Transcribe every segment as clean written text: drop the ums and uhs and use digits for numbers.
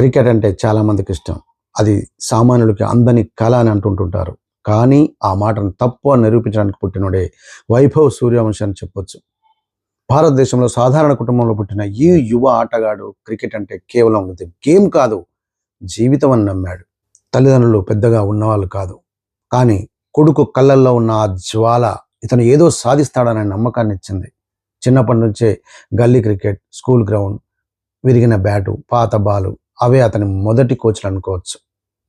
Cricket అంటే చాలా మందికి ఇష్టం. అది సామాన్యులకి అందని కళ అని అంటుంటుంటారు. కానీ ఆ మాటను తప్పు అని నిరూపించడానికి పుట్టినోడే వైభవ్ సూర్యవంశి అని చెప్పొచ్చు. భారతదేశంలో సాధారణ కుటుంబంలో పుట్టిన ఈ యువ ఆటగాడు క్రికెట్ అంటే కేవలం ఇది గేమ్ కాదు, జీవితం అని నమ్మాడు. తల్లిదండ్రులు పెద్దగా ఉన్నవాళ్ళు కాదు. కానీ కొడుకు కళ్ళల్లో ఉన్న ఆ జ్వాల ఇతను ఏదో సాధిస్తాడనే నమ్మకాన్ని ఇచ్చింది. చిన్నప్పటి నుంచే గల్లీ క్రికెట్, స్కూల్ గ్రౌండ్, విరిగిన బ్యాటు, పాత బాలు అవే అతని మొదటి కోచ్లు అనుకోవచ్చు.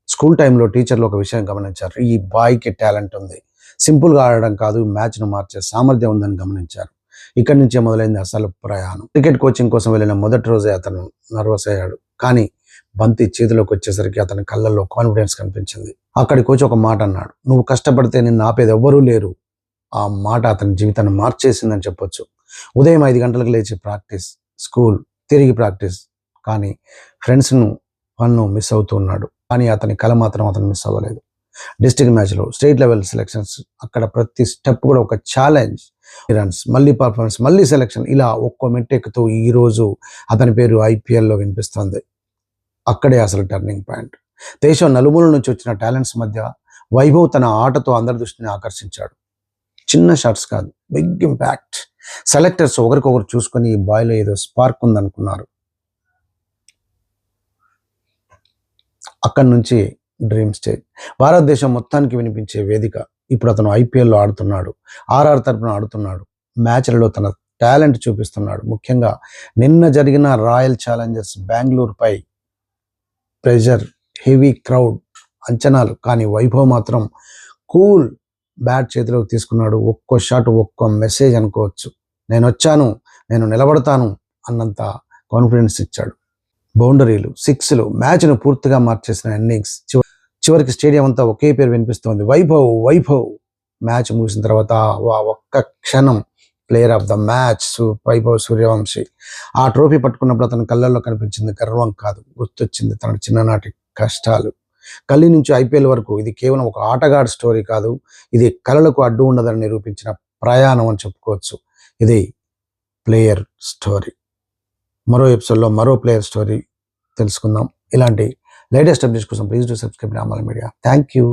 స్కూల్ టైంలో టీచర్లు ఒక విషయం గమనించారు. ఈ బాయ్కి టాలెంట్ ఉంది, సింపుల్గా ఆడడం కాదు, మ్యాచ్ను మార్చే సామర్థ్యం ఉందని గమనించారు. ఇక్కడి నుంచే మొదలైంది అసలు ప్రయాణం. క్రికెట్ కోచింగ్ కోసం వెళ్ళిన మొదటి రోజే అతను నర్వస్ అయ్యాడు. కానీ బంతి చేతిలోకి వచ్చేసరికి అతని కళ్ళల్లో కాన్ఫిడెన్స్ కనిపించింది. అక్కడి కోచ్ ఒక మాట అన్నాడు, నువ్వు కష్టపడితే నిన్ను ఆపేది ఎవ్వరూ లేరు. ఆ మాట అతని జీవితాన్ని మార్చేసిందని చెప్పొచ్చు. ఉదయం 5 గంటలకు లేచి ప్రాక్టీస్, స్కూల్, తిరిగి ప్రాక్టీస్. కానీ ఫ్రెండ్స్ను వన్ను మిస్ అవుతూ ఉన్నాడు. కానీ అతని కళ మాత్రం అతను మిస్ అవ్వలేదు. డిస్ట్రిక్ట్ మ్యాచ్లో, స్టేట్ లెవెల్ సెలెక్షన్స్, అక్కడ ప్రతి స్టెప్ కూడా ఒక ఛాలెంజ్. రన్స్, మళ్ళీ పర్ఫార్మెన్స్, మళ్ళీ సెలెక్షన్, ఇలా ఒక్కో మెట్టెక్కుతూ ఈరోజు అతని పేరు ఐపీఎల్లో వినిపిస్తుంది. అక్కడే అసలు టర్నింగ్ పాయింట్. దేశం నలుమూల నుంచి వచ్చిన టాలెంట్స్ మధ్య వైభవ్ తన ఆటతో అందరి దృష్టిని ఆకర్షించాడు. చిన్న షాట్స్ కాదు, బిగ్ ఇంపాక్ట్. సెలెక్టర్స్ ఒకరికొకరు చూసుకొని ఈ బాయ్లో ఏదో స్పార్క్ ఉందనుకున్నారు. అక్కడి నుంచి డ్రీమ్ స్టేజ్, భారతదేశం మొత్తానికి వినిపించే వేదిక. ఇప్పుడు అతను ఐపీఎల్లో ఆడుతున్నాడు, ఆర్ఆర్ తరపున ఆడుతున్నాడు, మ్యాచ్లలో తన టాలెంట్ చూపిస్తున్నాడు. ముఖ్యంగా నిన్న జరిగిన రాయల్ ఛాలెంజర్స్ బెంగళూరుపై ప్రెషర్, హెవీ క్రౌడ్, అంచనాలు. కానీ వైభవ్ మాత్రం కూల్, బ్యాట్ చేతిలోకి తీసుకున్నాడు. ఒక్కో షాట్ ఒక్కో మెసేజ్ అనుకోవచ్చు. నేను వచ్చాను, నేను నిలబడతాను అన్నంత కాన్ఫిడెన్స్ ఇచ్చాడు. బౌండరీలు, సిక్స్లు, మ్యాచ్ను పూర్తిగా మార్చేసిన ఇన్నింగ్స్. చివరికి స్టేడియం అంతా ఒకే పేరు వినిపిస్తోంది, వైభవ్ వైభవ్. మ్యాచ్ ముగిసిన తర్వాత ఒక్క క్షణం player of the match Vaibhav Suryavanshi. ఆ ట్రోఫీ పట్టుకున్నప్పుడు అతని కళ్ళల్లో కనిపించింది గర్వం కాదు, గుర్తొచ్చింది తన చిన్ననాటి కష్టాలు. గల్లీ నుంచి ఐపీఎల్ వరకు ఇది కేవలం ఒక ఆటగాడి స్టోరీ కాదు, ఇది కళలకు అడ్డు ఉండదని నిరూపించిన ప్రయాణం అని చెప్పుకోవచ్చు. ఇది ప్లేయర్ స్టోరీ. మరో ఎపిసోడ్లో మరో ప్లేయర్ స్టోరీ తెలుసుకుందాం. ఇలాంటి లేటెస్ట్ అప్డేట్స్ కోసం please do subscribe Ramala media. Thank you.